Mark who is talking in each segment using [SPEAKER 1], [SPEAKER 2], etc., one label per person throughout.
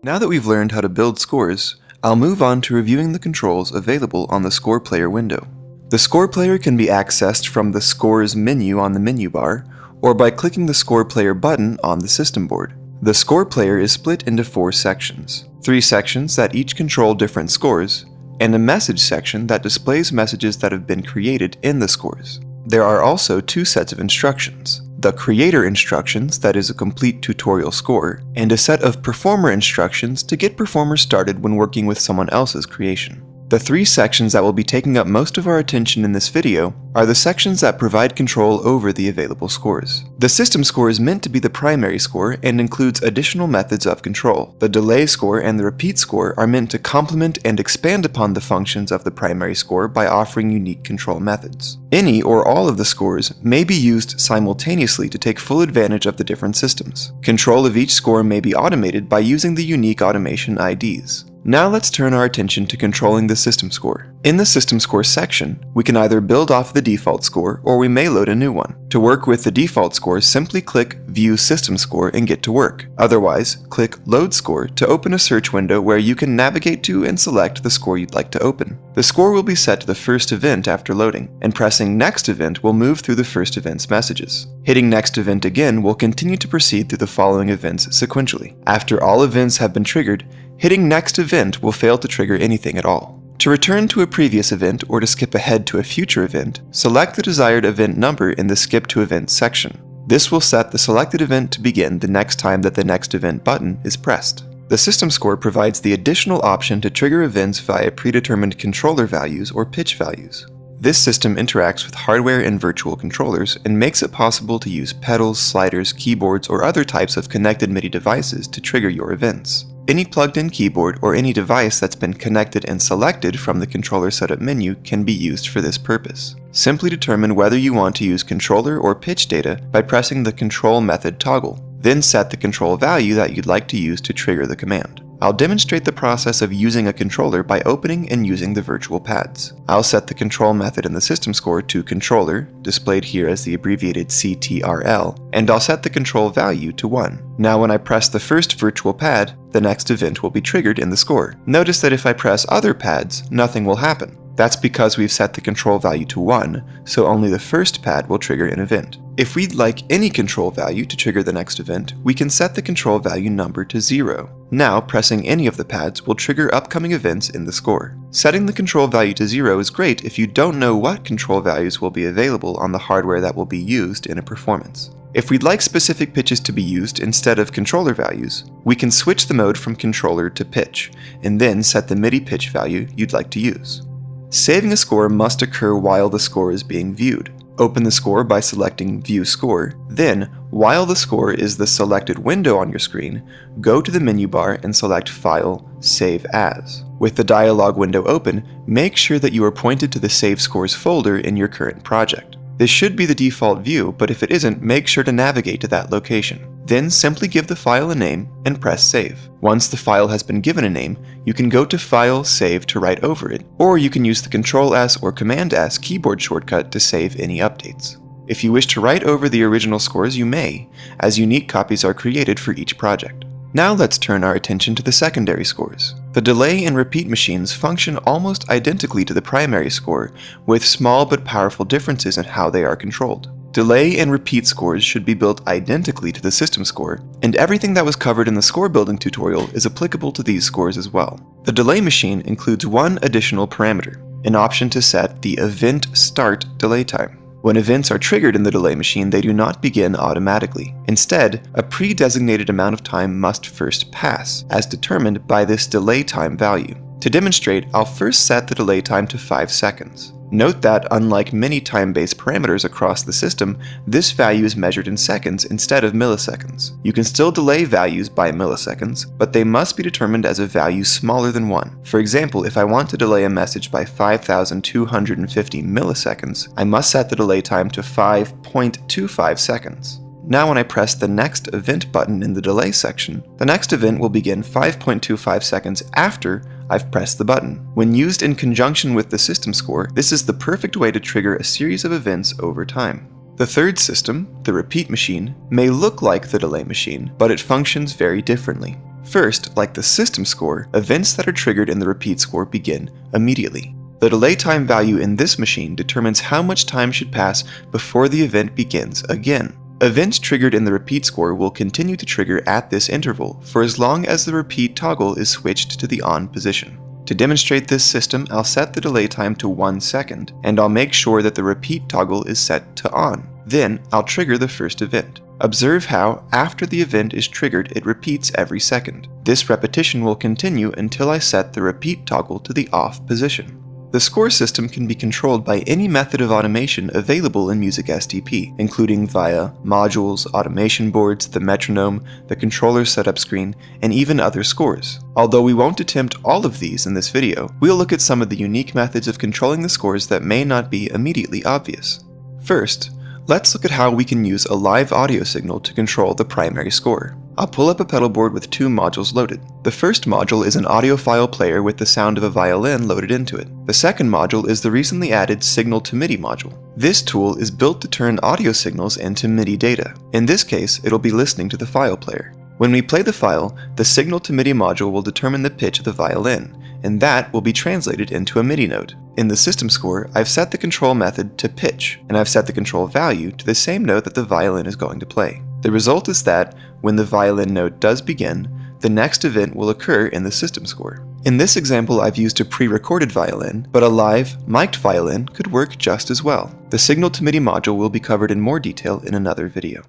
[SPEAKER 1] Now that we've learned how to build scores, I'll move on to reviewing the controls available on the Score Player window. The Score Player can be accessed from the Scores menu on the menu bar, or by clicking the Score Player button on the system board. The Score Player is split into 4 sections. 3 sections that each control different scores, and a message section that displays messages that have been created in the scores. There are also 2 sets of instructions. The Creator instructions, that is a complete tutorial score, and a set of Performer instructions to get performers started when working with someone else's creation. The 3 sections that will be taking up most of our attention in this video are the sections that provide control over the available scores. The system score is meant to be the primary score and includes additional methods of control. The delay score and the repeat score are meant to complement and expand upon the functions of the primary score by offering unique control methods. Any or all of the scores may be used simultaneously to take full advantage of the different systems. Control of each score may be automated by using the unique automation IDs. Now let's turn our attention to controlling the system score. In the system score section, we can either build off the default score or we may load a new one. To work with the default score, simply click View System Score and get to work. Otherwise, click Load Score to open a search window where you can navigate to and select the score you'd like to open. The score will be set to the first event after loading, and pressing Next Event will move through the first event's messages. Hitting Next Event again will continue to proceed through the following events sequentially. After all events have been triggered, hitting Next Event will fail to trigger anything at all. To return to a previous event or to skip ahead to a future event, select the desired event number in the Skip to Event section. This will set the selected event to begin the next time that the Next Event button is pressed. The system score provides the additional option to trigger events via predetermined controller values or pitch values. This system interacts with hardware and virtual controllers and makes it possible to use pedals, sliders, keyboards, or other types of connected MIDI devices to trigger your events. Any plugged-in keyboard or any device that's been connected and selected from the controller setup menu can be used for this purpose. Simply determine whether you want to use controller or pitch data by pressing the control method toggle. Then set the control value that you'd like to use to trigger the command. I'll demonstrate the process of using a controller by opening and using the virtual pads. I'll set the control method in the system score to controller, displayed here as the abbreviated CTRL, and I'll set the control value to 1. Now when I press the first virtual pad, the next event will be triggered in the score. Notice that if I press other pads, nothing will happen. That's because we've set the control value to 1, so only the first pad will trigger an event. If we'd like any control value to trigger the next event, we can set the control value number to 0. Now, pressing any of the pads will trigger upcoming events in the score. Setting the control value to 0 is great if you don't know what control values will be available on the hardware that will be used in a performance. If we'd like specific pitches to be used instead of controller values, we can switch the mode from controller to pitch, and then set the MIDI pitch value you'd like to use. Saving a score must occur while the score is being viewed. Open the score by selecting View Score, then, while the score is the selected window on your screen, go to the menu bar and select File, Save As. With the dialog window open, make sure that you are pointed to the Save Scores folder in your current project. This should be the default view, but if it isn't, make sure to navigate to that location. Then simply give the file a name and press Save. Once the file has been given a name, you can go to File, Save to write over it, or you can use the Ctrl-S or Command-S keyboard shortcut to save any updates. If you wish to write over the original scores, you may, as unique copies are created for each project. Now let's turn our attention to the secondary scores. The delay and repeat machines function almost identically to the primary score, with small but powerful differences in how they are controlled. Delay and repeat scores should be built identically to the system score, and everything that was covered in the score building tutorial is applicable to these scores as well. The delay machine includes one additional parameter, an option to set the event start delay time. When events are triggered in the delay machine, they do not begin automatically. Instead, a pre-designated amount of time must first pass, as determined by this delay time value. To demonstrate, I'll first set the delay time to 5 seconds. Note that, unlike many time-based parameters across the system, this value is measured in seconds instead of milliseconds. You can still delay values by milliseconds, but they must be determined as a value smaller than 1. For example, if I want to delay a message by 5,250 milliseconds, I must set the delay time to 5.25 seconds. Now when I press the Next Event button in the delay section, the next event will begin 5.25 seconds after I've pressed the button. When used in conjunction with the system score, this is the perfect way to trigger a series of events over time. The third system, the repeat machine, may look like the delay machine, but it functions very differently. First, like the system score, events that are triggered in the repeat score begin immediately. The delay time value in this machine determines how much time should pass before the event begins again. Events triggered in the repeat score will continue to trigger at this interval for as long as the repeat toggle is switched to the on position. To demonstrate this system, I'll set the delay time to 1 second, and I'll make sure that the repeat toggle is set to on. Then, I'll trigger the first event. Observe how, after the event is triggered, it repeats every second. This repetition will continue until I set the repeat toggle to the off position. The score system can be controlled by any method of automation available in Music SDP, including via modules, automation boards, the metronome, the controller setup screen, and even other scores. Although we won't attempt all of these in this video, we'll look at some of the unique methods of controlling the scores that may not be immediately obvious. First, let's look at how we can use a live audio signal to control the primary score. I'll pull up a pedal board with 2 modules loaded. The first module is an audiophile player with the sound of a violin loaded into it. The second module is the recently added Signal to MIDI module. This tool is built to turn audio signals into MIDI data. In this case, it'll be listening to the file player. When we play the file, the Signal to MIDI module will determine the pitch of the violin, and that will be translated into a MIDI note. In the system score, I've set the control method to pitch, and I've set the control value to the same note that the violin is going to play. The result is that, when the violin note does begin, the next event will occur in the system score. In this example, I've used a pre-recorded violin, but a live, mic'd violin could work just as well. The Signal to MIDI module will be covered in more detail in another video.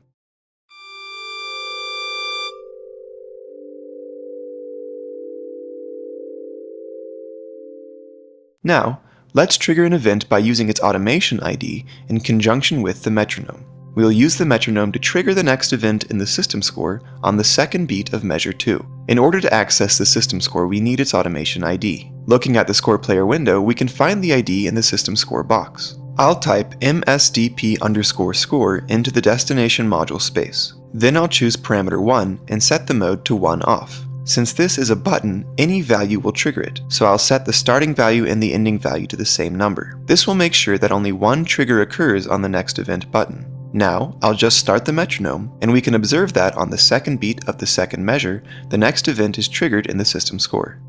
[SPEAKER 1] Now, let's trigger an event by using its automation ID in conjunction with the metronome. We'll use the metronome to trigger the next event in the system score on the second beat of measure 2. In order to access the system score, we need its automation ID. Looking at the score player window, we can find the ID in the system score box. I'll type msdp_score into the destination module space. Then I'll choose parameter 1 and set the mode to 1 off. Since this is a button, any value will trigger it, so I'll set the starting value and the ending value to the same number. This will make sure that only one trigger occurs on the next event button. Now, I'll just start the metronome, and we can observe that on the second beat of the second measure, the next event is triggered in the system score.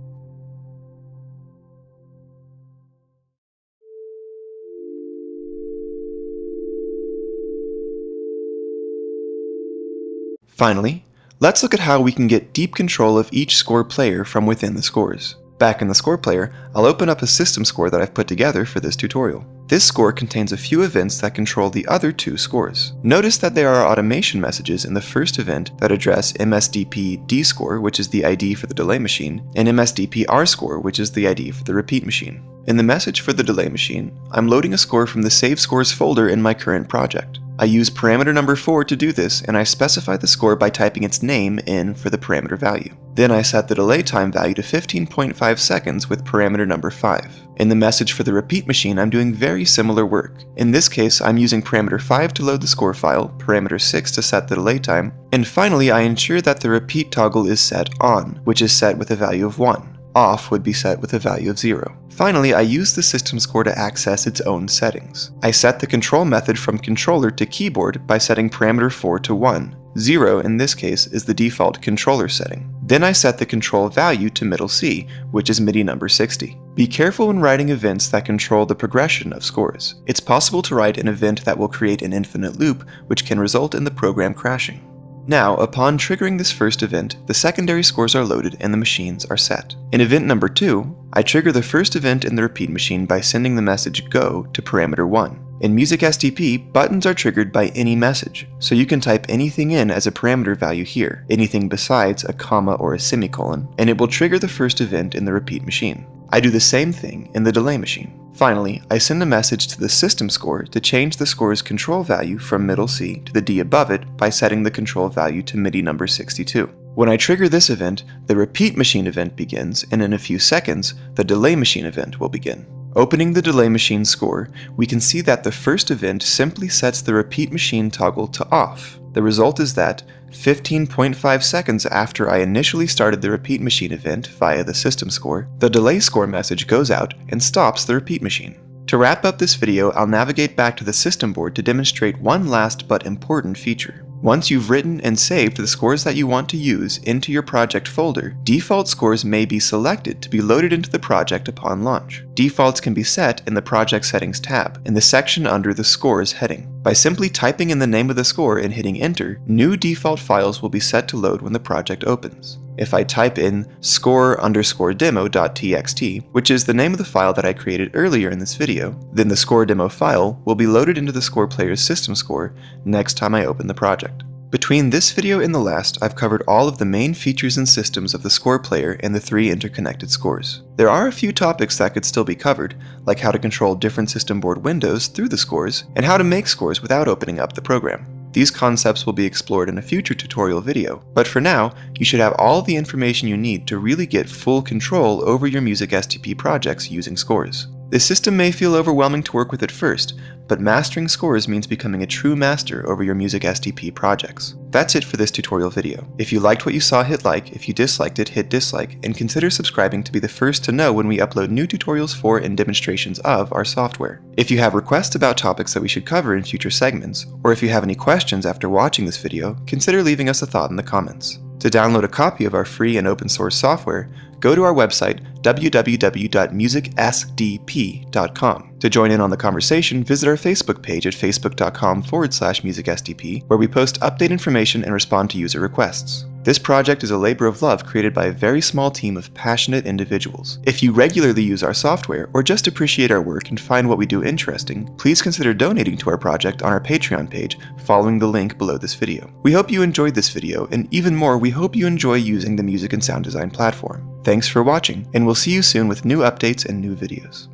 [SPEAKER 1] Finally, let's look at how we can get deep control of each score player from within the scores. Back in the score player, I'll open up a system score that I've put together for this tutorial. This score contains a few events that control the other 2 scores. Notice that there are automation messages in the first event that address MSDP dscore, which is the ID for the delay machine, and MSDP rscore, which is the ID for the repeat machine. In the message for the delay machine, I'm loading a score from the Save Scores folder in my current project. I use parameter number 4 to do this, and I specify the score by typing its name in for the parameter value. Then I set the delay time value to 15.5 seconds with parameter number 5. In the message for the repeat machine, I'm doing very similar work. In this case, I'm using parameter 5 to load the score file, parameter 6 to set the delay time, and finally I ensure that the repeat toggle is set on, which is set with a value of 1. Off would be set with a value of 0. Finally, I use the system score to access its own settings. I set the control method from controller to keyboard by setting parameter 4 to 1. 0 in this case is the default controller setting. Then I set the control value to middle C, which is MIDI number 60. Be careful when writing events that control the progression of scores. It's possible to write an event that will create an infinite loop, which can result in the program crashing. Now, upon triggering this first event, the secondary scores are loaded and the machines are set. In event number 2, I trigger the first event in the repeat machine by sending the message GO to parameter 1. In Music SDP, buttons are triggered by any message, so you can type anything in as a parameter value here, anything besides a comma or a semicolon, and it will trigger the first event in the repeat machine. I do the same thing in the delay machine. Finally, I send a message to the system score to change the score's control value from middle C to the D above it by setting the control value to MIDI number 62. When I trigger this event, the repeat machine event begins, and in a few seconds, the delay machine event will begin. Opening the delay machine score, we can see that the first event simply sets the repeat machine toggle to off. The result is that 15.5 seconds after I initially started the repeat machine event via the system score, the delay score message goes out and stops the repeat machine. To wrap up this video, I'll navigate back to the system board to demonstrate one last but important feature. Once you've written and saved the scores that you want to use into your project folder, default scores may be selected to be loaded into the project upon launch. Defaults can be set in the Project Settings tab, in the section under the Scores heading. By simply typing in the name of the score and hitting Enter, new default files will be set to load when the project opens. If I type in score_demo.txt, which is the name of the file that I created earlier in this video, then the score demo file will be loaded into the score player's system score next time I open the project. Between this video and the last, I've covered all of the main features and systems of the score player and the 3 interconnected scores. There are a few topics that could still be covered, like how to control different system board windows through the scores, and how to make scores without opening up the program. These concepts will be explored in a future tutorial video, but for now, you should have all the information you need to really get full control over your music STP projects using scores. This system may feel overwhelming to work with at first, but mastering scores means becoming a true master over your music STP projects. That's it for this tutorial video. If you liked what you saw, hit like. If you disliked it, hit dislike, and consider subscribing to be the first to know when we upload new tutorials for and demonstrations of our software. If you have requests about topics that we should cover in future segments, or if you have any questions after watching this video, consider leaving us a thought in the comments. To download a copy of our free and open source software, go to our website www.musicsdp.com. To join in on the conversation, visit our Facebook page at facebook.com/musicsdp, where we post update information and respond to user requests. This project is a labor of love created by a very small team of passionate individuals. If you regularly use our software or just appreciate our work and find what we do interesting, please consider donating to our project on our Patreon page following the link below this video. We hope you enjoyed this video, and even more, we hope you enjoy using the music and sound design platform. Thanks for watching, and we'll see you soon with new updates and new videos.